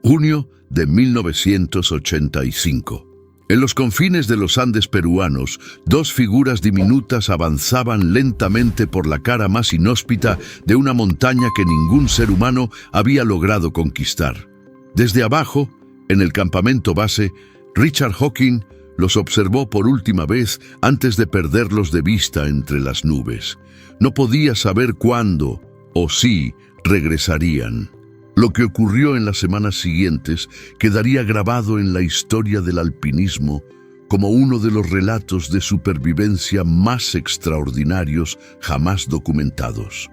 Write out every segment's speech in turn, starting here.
Junio de 1985. En los confines de los Andes peruanos, dos figuras diminutas avanzaban lentamente por la cara más inhóspita de una montaña que ningún ser humano había logrado conquistar. Desde abajo, en el campamento base, Richard Hawking los observó por última vez antes de perderlos de vista entre las nubes. No podía saber cuándo o si regresarían. Lo que ocurrió en las semanas siguientes quedaría grabado en la historia del alpinismo como uno de los relatos de supervivencia más extraordinarios jamás documentados.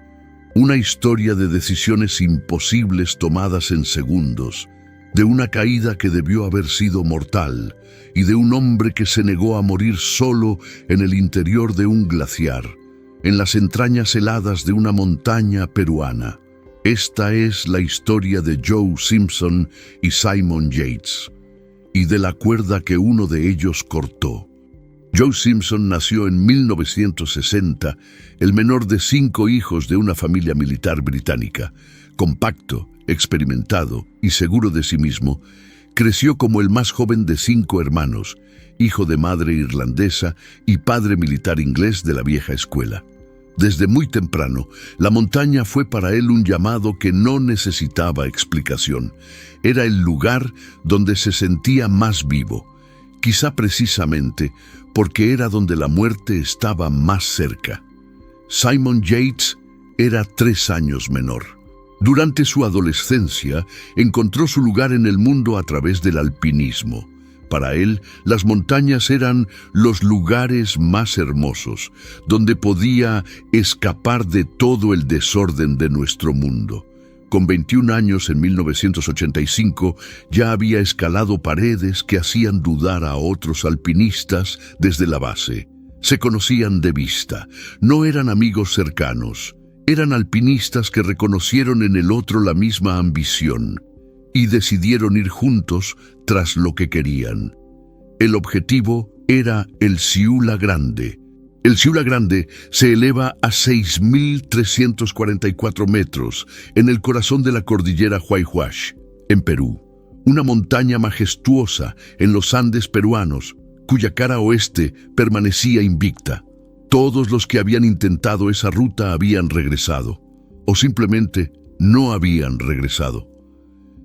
Una historia de decisiones imposibles tomadas en segundos, de una caída que debió haber sido mortal y de un hombre que se negó a morir solo en el interior de un glaciar, en las entrañas heladas de una montaña peruana. Esta es la historia de Joe Simpson y Simon Yates, y de la cuerda que uno de ellos cortó. Joe Simpson nació en 1960, el menor de 5 hijos de una familia militar británica. Compacto, experimentado y seguro de sí mismo, creció como el más joven de 5 hermanos, hijo de madre irlandesa y padre militar inglés de la vieja escuela. Desde muy temprano, la montaña fue para él un llamado que no necesitaba explicación. Era el lugar donde se sentía más vivo, quizá precisamente porque era donde la muerte estaba más cerca. Simon Yates era 3 años menor. Durante su adolescencia, encontró su lugar en el mundo a través del alpinismo. Para él, las montañas eran los lugares más hermosos, donde podía escapar de todo el desorden de nuestro mundo. Con 21 años, en 1985, ya había escalado paredes que hacían dudar a otros alpinistas desde la base. Se conocían de vista, no eran amigos cercanos, eran alpinistas que reconocieron en el otro la misma ambición y decidieron ir juntos tras lo que querían. El objetivo era el Ciula Grande. El Ciula Grande se eleva a 6.344 metros en el corazón de la cordillera Huayhuash, en Perú. Una montaña majestuosa en los Andes peruanos, cuya cara oeste permanecía invicta. Todos los que habían intentado esa ruta habían regresado, o simplemente no habían regresado.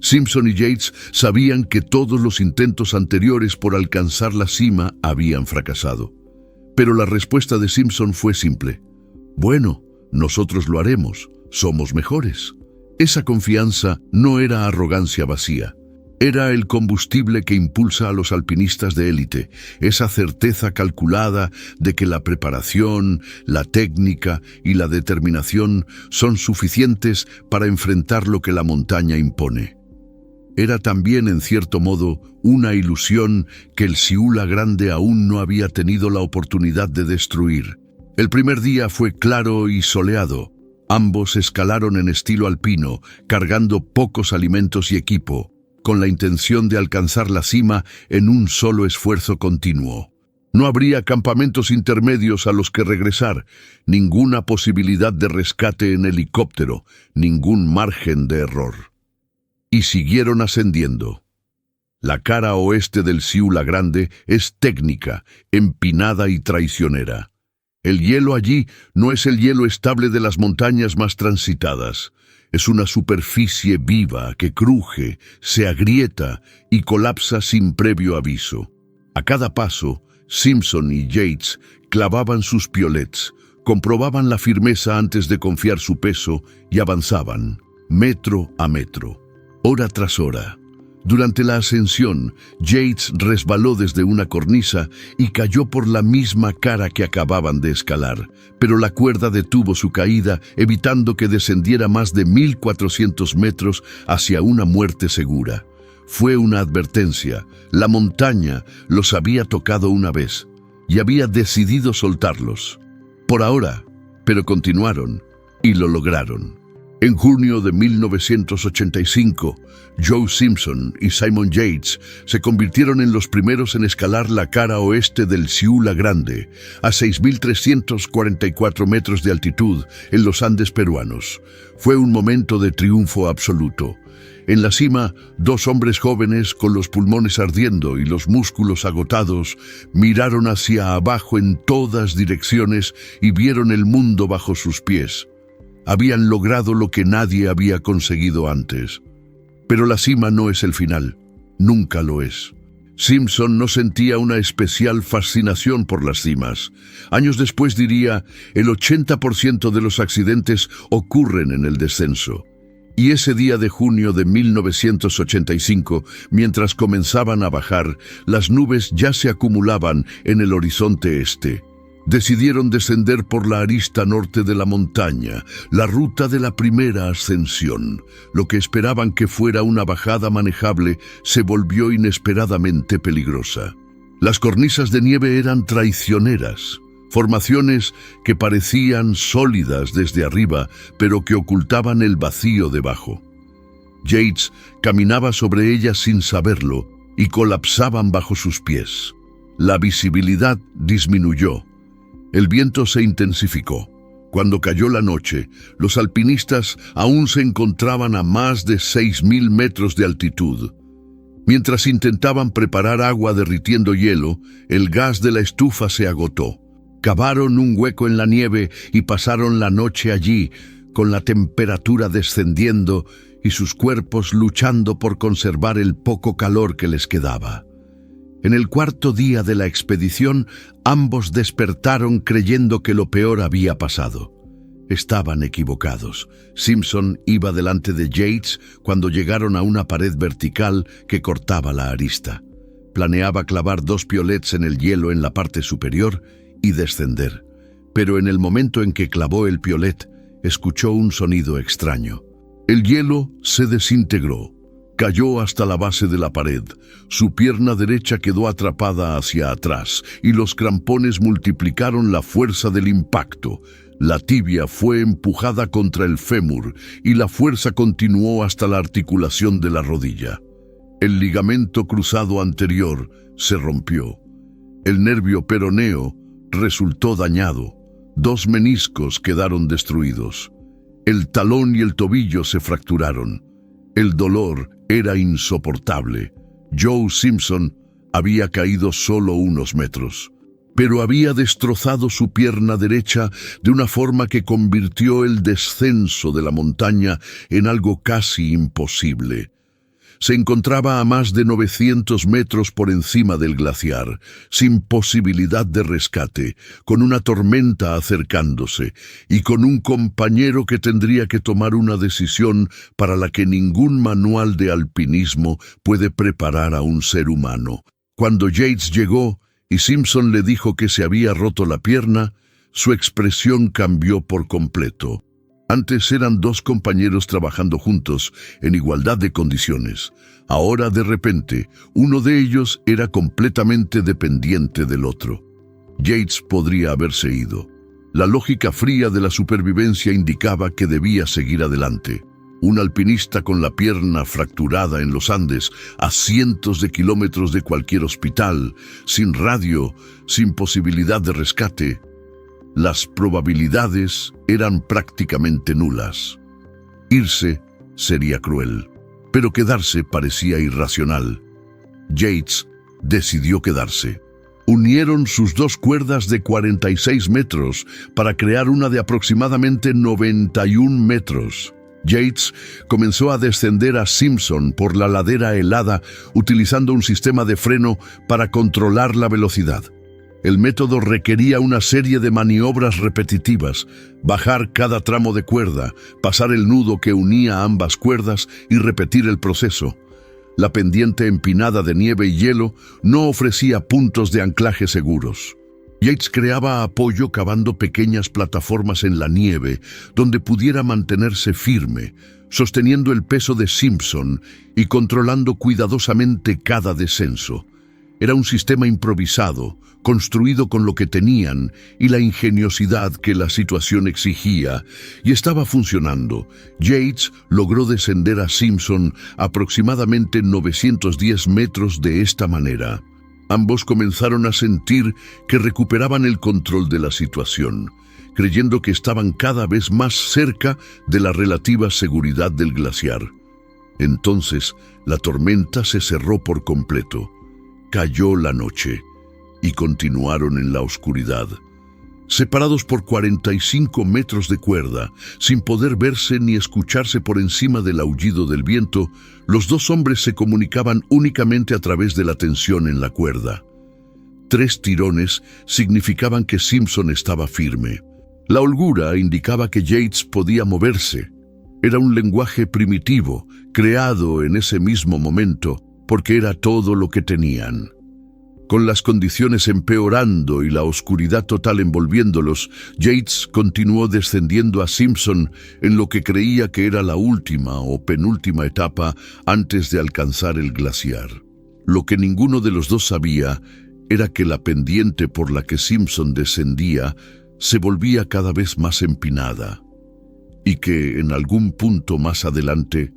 Simpson y Yates sabían que todos los intentos anteriores por alcanzar la cima habían fracasado. Pero la respuesta de Simpson fue simple. Bueno, nosotros lo haremos, somos mejores. Esa confianza no era arrogancia vacía. Era el combustible que impulsa a los alpinistas de élite, esa certeza calculada de que la preparación, la técnica y la determinación son suficientes para enfrentar lo que la montaña impone. Era también, en cierto modo, una ilusión que el Ciula Grande aún no había tenido la oportunidad de destruir. El primer día fue claro y soleado. Ambos escalaron en estilo alpino, cargando pocos alimentos y equipo, con la intención de alcanzar la cima en un solo esfuerzo continuo. No habría campamentos intermedios a los que regresar, ninguna posibilidad de rescate en helicóptero, ningún margen de error. Y siguieron ascendiendo. La cara oeste del Ciula Grande es técnica, empinada y traicionera. El hielo allí no es el hielo estable de las montañas más transitadas. Es una superficie viva que cruje, se agrieta y colapsa sin previo aviso. A cada paso, Simpson y Yates clavaban sus piolets, comprobaban la firmeza antes de confiar su peso y avanzaban, metro a metro, hora tras hora. Durante la ascensión, Yates resbaló desde una cornisa y cayó por la misma cara que acababan de escalar, pero la cuerda detuvo su caída, evitando que descendiera más de 1.400 metros hacia una muerte segura. Fue una advertencia. La montaña los había tocado una vez y había decidido soltarlos. Por ahora, pero continuaron y lo lograron. En junio de 1985, Joe Simpson y Simon Yates se convirtieron en los primeros en escalar la cara oeste del Ciula Grande, a 6.344 metros de altitud en los Andes peruanos. Fue un momento de triunfo absoluto. En la cima, dos hombres jóvenes con los pulmones ardiendo y los músculos agotados miraron hacia abajo en todas direcciones y vieron el mundo bajo sus pies. Habían logrado lo que nadie había conseguido antes. Pero la cima no es el final. Nunca lo es. Simpson no sentía una especial fascinación por las cimas. Años después diría, el 80% de los accidentes ocurren en el descenso. Y ese día de junio de 1985, mientras comenzaban a bajar, las nubes ya se acumulaban en el horizonte este. Decidieron descender por la arista norte de la montaña, la ruta de la primera ascensión. Lo que esperaban que fuera una bajada manejable se volvió inesperadamente peligrosa. Las cornisas de nieve eran traicioneras. Formaciones que parecían sólidas desde arriba, pero que ocultaban el vacío debajo. Yates caminaba sobre ellas sin saberlo y colapsaban bajo sus pies. La visibilidad disminuyó. El viento se intensificó. Cuando cayó la noche, los alpinistas aún se encontraban a más de 6.000 metros de altitud. Mientras intentaban preparar agua derritiendo hielo, el gas de la estufa se agotó. Cavaron un hueco en la nieve y pasaron la noche allí, con la temperatura descendiendo y sus cuerpos luchando por conservar el poco calor que les quedaba. En el cuarto día de la expedición, ambos despertaron creyendo que lo peor había pasado. Estaban equivocados. Simpson iba delante de Yates cuando llegaron a una pared vertical que cortaba la arista. Planeaba clavar 2 piolets en el hielo en la parte superior y descender. Pero en el momento en que clavó el piolet, escuchó un sonido extraño. El hielo se desintegró. Cayó hasta la base de la pared. Su pierna derecha quedó atrapada hacia atrás y los crampones multiplicaron la fuerza del impacto. La tibia fue empujada contra el fémur y la fuerza continuó hasta la articulación de la rodilla. El ligamento cruzado anterior se rompió. El nervio peroneo resultó dañado. 2 meniscos quedaron destruidos. El talón y el tobillo se fracturaron. El dolor era insoportable. Joe Simpson había caído solo unos metros, pero había destrozado su pierna derecha de una forma que convirtió el descenso de la montaña en algo casi imposible. Se encontraba a más de 900 metros por encima del glaciar, sin posibilidad de rescate, con una tormenta acercándose y con un compañero que tendría que tomar una decisión para la que ningún manual de alpinismo puede preparar a un ser humano. Cuando Yates llegó y Simpson le dijo que se había roto la pierna, su expresión cambió por completo. Antes eran 2 compañeros trabajando juntos en igualdad de condiciones. Ahora, de repente, uno de ellos era completamente dependiente del otro. Yates podría haberse ido. La lógica fría de la supervivencia indicaba que debía seguir adelante. Un alpinista con la pierna fracturada en los Andes, a cientos de kilómetros de cualquier hospital, sin radio, sin posibilidad de rescate. Las probabilidades eran prácticamente nulas. Irse sería cruel, pero quedarse parecía irracional. Yates decidió quedarse. Unieron sus 2 cuerdas de 46 metros para crear una de aproximadamente 91 metros. Yates comenzó a descender a Simpson por la ladera helada utilizando un sistema de freno para controlar la velocidad. El método requería una serie de maniobras repetitivas, bajar cada tramo de cuerda, pasar el nudo que unía ambas cuerdas y repetir el proceso. La pendiente empinada de nieve y hielo no ofrecía puntos de anclaje seguros. Yates creaba apoyo cavando pequeñas plataformas en la nieve donde pudiera mantenerse firme, sosteniendo el peso de Simpson y controlando cuidadosamente cada descenso. Era un sistema improvisado, construido con lo que tenían y la ingeniosidad que la situación exigía, y estaba funcionando. Yates logró descender a Simpson aproximadamente 910 metros de esta manera. Ambos comenzaron a sentir que recuperaban el control de la situación, creyendo que estaban cada vez más cerca de la relativa seguridad del glaciar. Entonces la tormenta se cerró por completo. Cayó la noche y continuaron en la oscuridad. Separados por 45 metros de cuerda, sin poder verse ni escucharse por encima del aullido del viento, los dos hombres se comunicaban únicamente a través de la tensión en la cuerda. 3 tirones significaban que Simpson estaba firme. La holgura indicaba que Yates podía moverse. Era un lenguaje primitivo, creado en ese mismo momento, porque era todo lo que tenían. Con las condiciones empeorando y la oscuridad total envolviéndolos, Yates continuó descendiendo a Simpson en lo que creía que era la última o penúltima etapa antes de alcanzar el glaciar. Lo que ninguno de los dos sabía era que la pendiente por la que Simpson descendía se volvía cada vez más empinada y que en algún punto más adelante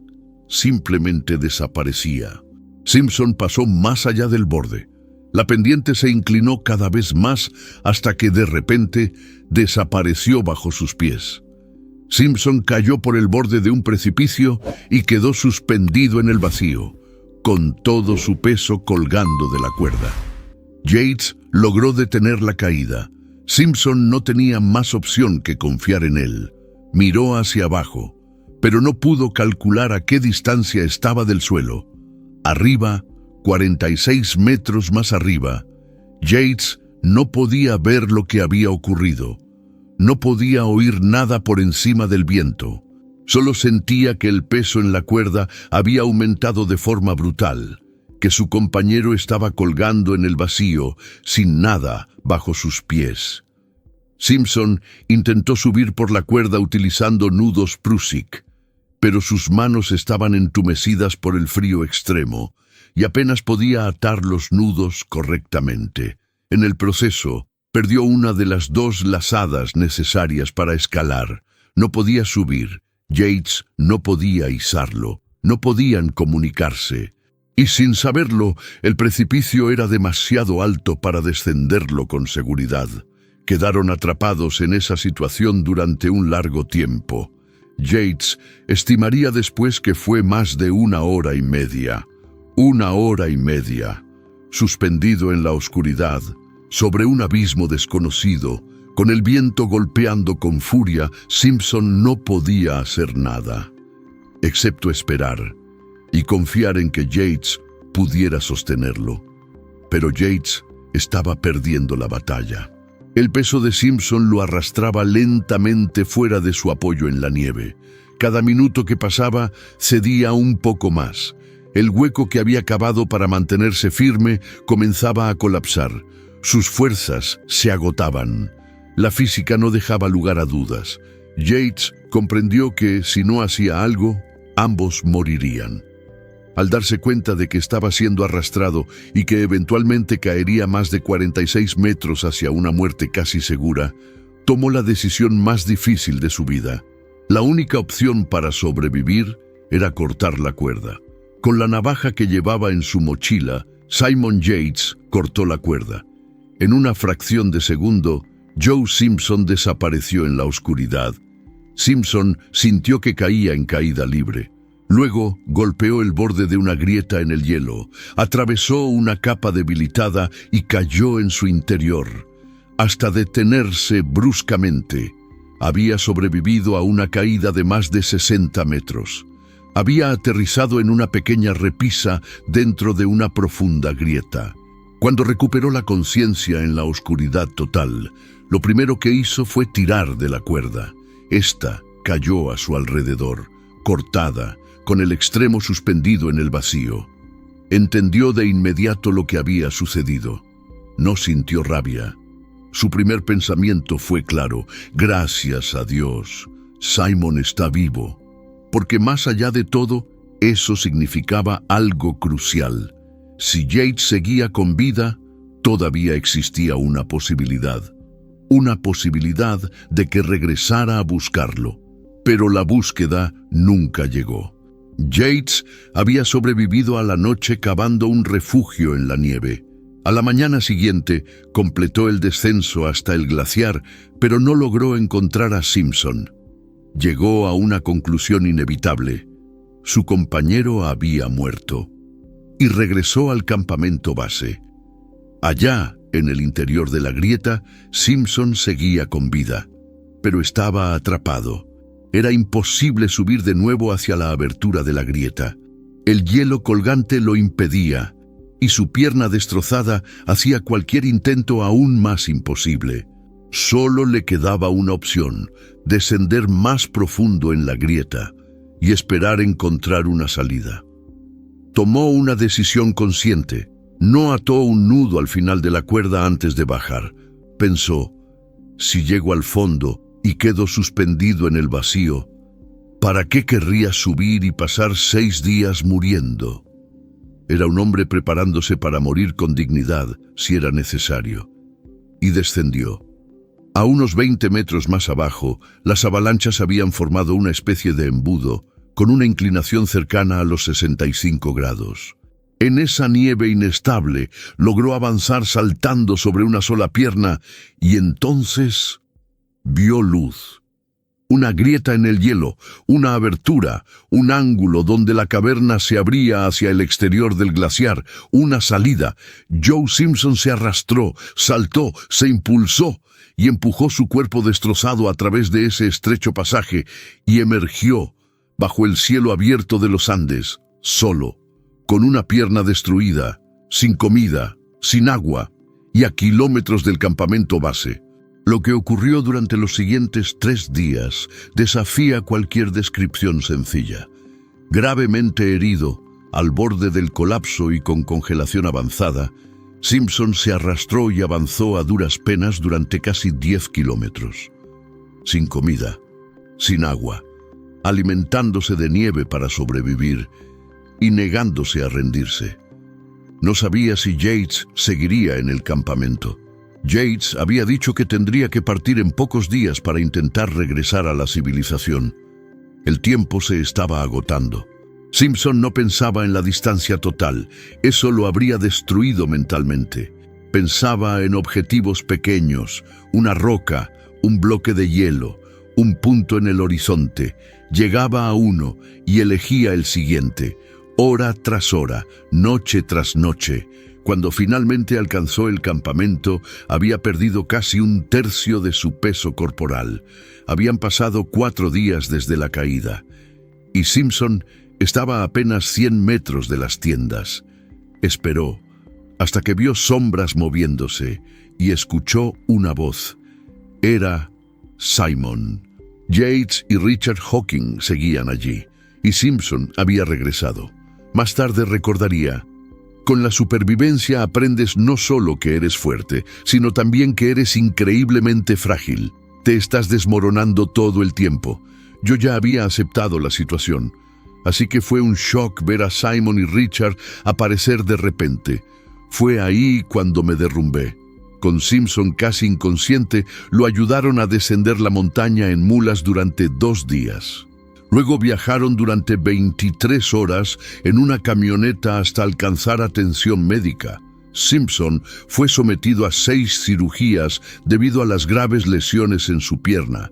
simplemente desaparecía. Simpson pasó más allá del borde. La pendiente se inclinó cada vez más hasta que de repente desapareció bajo sus pies. Simpson cayó por el borde de un precipicio y quedó suspendido en el vacío, con todo su peso colgando de la cuerda. Yates logró detener la caída. Simpson no tenía más opción que confiar en él. Miró hacia abajo, pero no pudo calcular a qué distancia estaba del suelo. Arriba, 46 metros más arriba, Yates no podía ver lo que había ocurrido. No podía oír nada por encima del viento. Solo sentía que el peso en la cuerda había aumentado de forma brutal, que su compañero estaba colgando en el vacío, sin nada bajo sus pies. Simpson intentó subir por la cuerda utilizando nudos Prusik, pero sus manos estaban entumecidas por el frío extremo y apenas podía atar los nudos correctamente. En el proceso, perdió una de las 2 lazadas necesarias para escalar. No podía subir. Yates no podía izarlo. No podían comunicarse. Y sin saberlo, el precipicio era demasiado alto para descenderlo con seguridad. Quedaron atrapados en esa situación durante un largo tiempo. Yates estimaría después que fue más de 1 hora y media. 1 hora y media, suspendido en la oscuridad, sobre un abismo desconocido, con el viento golpeando con furia. Simpson no podía hacer nada, excepto esperar y confiar en que Yates pudiera sostenerlo. Pero Yates estaba perdiendo la batalla. El peso de Simpson lo arrastraba lentamente fuera de su apoyo en la nieve. Cada minuto que pasaba cedía un poco más. El hueco que había cavado para mantenerse firme comenzaba a colapsar. Sus fuerzas se agotaban. La física no dejaba lugar a dudas. Yates comprendió que, si no hacía algo, ambos morirían. Al darse cuenta de que estaba siendo arrastrado y que eventualmente caería más de 46 metros hacia una muerte casi segura, tomó la decisión más difícil de su vida. La única opción para sobrevivir era cortar la cuerda. Con la navaja que llevaba en su mochila, Simon Yates cortó la cuerda. En una fracción de segundo, Joe Simpson desapareció en la oscuridad. Simpson sintió que caía en caída libre. Luego golpeó el borde de una grieta en el hielo, atravesó una capa debilitada y cayó en su interior, hasta detenerse bruscamente. Había sobrevivido a una caída de más de 60 metros. Había aterrizado en una pequeña repisa dentro de una profunda grieta. Cuando recuperó la conciencia en la oscuridad total, lo primero que hizo fue tirar de la cuerda. Esta cayó a su alrededor, cortada, con el extremo suspendido en el vacío. Entendió de inmediato lo que había sucedido. No sintió rabia. Su primer pensamiento fue claro: gracias a Dios, Simon está vivo. Porque más allá de todo, eso significaba algo crucial. Si Yates seguía con vida, todavía existía una posibilidad de que regresara a buscarlo. Pero la búsqueda nunca llegó. Yates había sobrevivido a la noche cavando un refugio en la nieve. A la mañana siguiente completó el descenso hasta el glaciar, pero no logró encontrar a Simpson. Llegó a una conclusión inevitable: Su compañero había muerto y regresó al campamento base. Allá, en el interior de la grieta, Simpson seguía con vida, pero estaba atrapado. Era imposible subir de nuevo hacia la abertura de la grieta. El hielo colgante lo impedía, y su pierna destrozada hacía cualquier intento aún más imposible. Solo le quedaba una opción: descender más profundo en la grieta y esperar encontrar una salida. Tomó una decisión consciente. No ató un nudo al final de la cuerda antes de bajar. Pensó: si llego al fondo y quedo suspendido en el vacío, ¿para qué querría subir y pasar 6 días muriendo? Era un hombre preparándose para morir con dignidad si era necesario. Y descendió. A unos 20 metros más abajo, las avalanchas habían formado una especie de embudo, con una inclinación cercana a los 65 grados. En esa nieve inestable, logró avanzar saltando sobre una sola pierna, y entonces vio luz. Una grieta en el hielo, una abertura, un ángulo donde la caverna se abría hacia el exterior del glaciar, una salida. Joe Simpson se arrastró, saltó, se impulsó y empujó su cuerpo destrozado a través de ese estrecho pasaje y emergió bajo el cielo abierto de los Andes, solo, con una pierna destruida, sin comida, sin agua y a kilómetros del campamento base. Lo que ocurrió durante los siguientes 3 días desafía cualquier descripción sencilla. Gravemente herido, al borde del colapso y con congelación avanzada, Simpson se arrastró y avanzó a duras penas durante casi 10 kilómetros. Sin comida, sin agua, alimentándose de nieve para sobrevivir y negándose a rendirse. No sabía si Yates seguiría en el campamento. Yates había dicho que tendría que partir en pocos días para intentar regresar a la civilización. El tiempo se estaba agotando. Simpson no pensaba en la distancia total, eso lo habría destruido mentalmente. Pensaba en objetivos pequeños, una roca, un bloque de hielo, un punto en el horizonte. Llegaba a uno y elegía el siguiente, hora tras hora, noche tras noche. Cuando finalmente alcanzó el campamento, había perdido casi 1/3 de su peso corporal. Habían pasado 4 días desde la caída, y Simpson estaba a apenas 100 metros de las tiendas. Esperó, hasta que vio sombras moviéndose, y escuchó una voz. Era Simon. Yates y Richard Hawking seguían allí, y Simpson había regresado. Más tarde recordaría: con la supervivencia aprendes no solo que eres fuerte, sino también que eres increíblemente frágil. Te estás desmoronando todo el tiempo. Yo ya había aceptado la situación, así que fue un shock ver a Simon y Richard aparecer de repente. Fue ahí cuando me derrumbé. Con Simpson casi inconsciente, lo ayudaron a descender la montaña en mulas durante 2 días. Luego viajaron durante 23 horas en una camioneta hasta alcanzar atención médica. Simpson fue sometido a 6 cirugías debido a las graves lesiones en su pierna.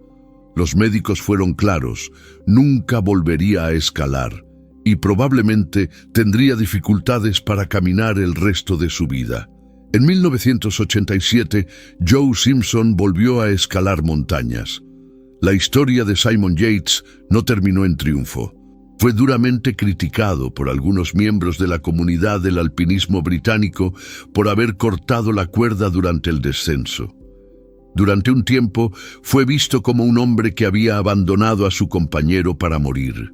Los médicos fueron claros: nunca volvería a escalar y probablemente tendría dificultades para caminar el resto de su vida. En 1987, Joe Simpson volvió a escalar montañas. La historia de Simon Yates no terminó en triunfo. Fue duramente criticado por algunos miembros de la comunidad del alpinismo británico por haber cortado la cuerda durante el descenso. Durante un tiempo fue visto como un hombre que había abandonado a su compañero para morir.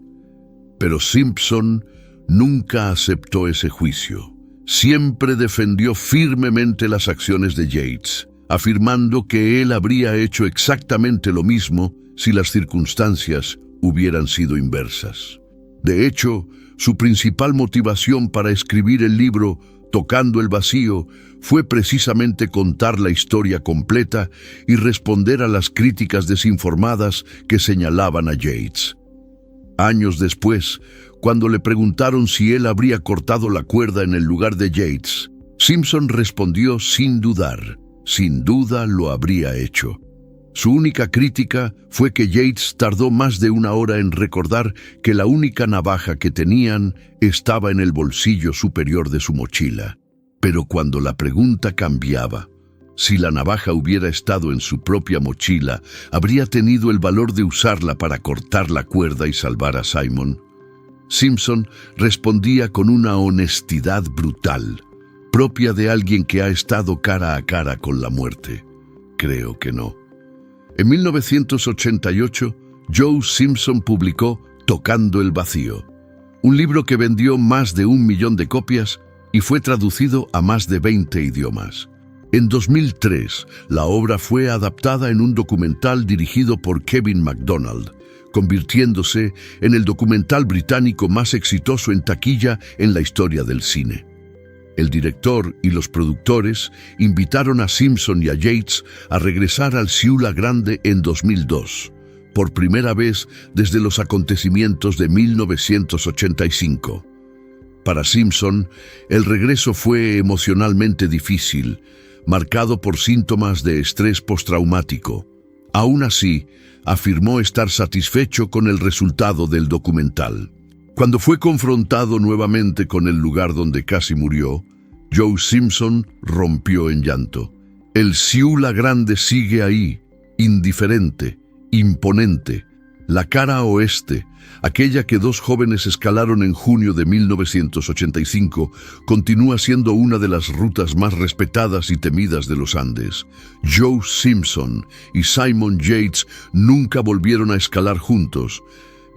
Pero Simpson nunca aceptó ese juicio. Siempre defendió firmemente las acciones de Yates, afirmando que él habría hecho exactamente lo mismo si las circunstancias hubieran sido inversas. De hecho, su principal motivación para escribir el libro Tocando el Vacío fue precisamente contar la historia completa y responder a las críticas desinformadas que señalaban a Yates. Años después, cuando le preguntaron si él habría cortado la cuerda en el lugar de Yates, Simpson respondió sin dudar: sin duda lo habría hecho. Su única crítica fue que Yates tardó más de 1 hora en recordar que la única navaja que tenían estaba en el bolsillo superior de su mochila. Pero cuando la pregunta cambiaba, si la navaja hubiera estado en su propia mochila, ¿habría tenido el valor de usarla para cortar la cuerda y salvar a Simon? Simpson respondía con una honestidad brutal, propia de alguien que ha estado cara a cara con la muerte. Creo que no. En 1988, Joe Simpson publicó Tocando el vacío, un libro que vendió más de 1 millón de copias y fue traducido a más de 20 idiomas. En 2003, la obra fue adaptada en un documental dirigido por Kevin MacDonald, convirtiéndose en el documental británico más exitoso en taquilla en la historia del cine. El director y los productores invitaron a Simpson y a Yates a regresar al Ciula Grande en 2002, por primera vez desde los acontecimientos de 1985. Para Simpson, el regreso fue emocionalmente difícil, marcado por síntomas de estrés postraumático. Aún así, afirmó estar satisfecho con el resultado del documental. Cuando fue confrontado nuevamente con el lugar donde casi murió, Joe Simpson rompió en llanto. El Ciula Grande sigue ahí, indiferente, imponente. La cara oeste, aquella que 2 jóvenes escalaron en junio de 1985, continúa siendo una de las rutas más respetadas y temidas de los Andes. Joe Simpson y Simon Yates nunca volvieron a escalar juntos,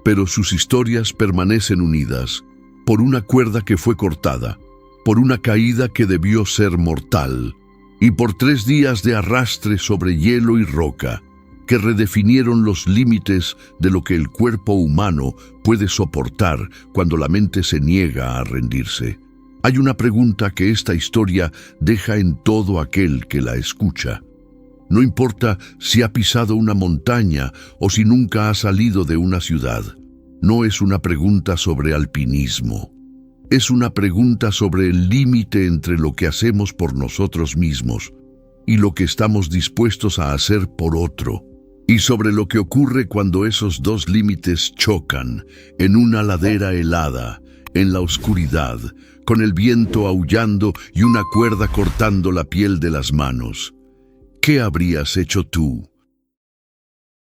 pero sus historias permanecen unidas por una cuerda que fue cortada, por una caída que debió ser mortal, y por 3 días de arrastre sobre hielo y roca, que redefinieron los límites de lo que el cuerpo humano puede soportar cuando la mente se niega a rendirse. Hay una pregunta que esta historia deja en todo aquel que la escucha. No importa si ha pisado una montaña o si nunca ha salido de una ciudad. No es una pregunta sobre alpinismo. Es una pregunta sobre el límite entre lo que hacemos por nosotros mismos y lo que estamos dispuestos a hacer por otro, y sobre lo que ocurre cuando esos 2 límites chocan en una ladera helada, en la oscuridad, con el viento aullando y una cuerda cortando la piel de las manos. ¿Qué habrías hecho tú?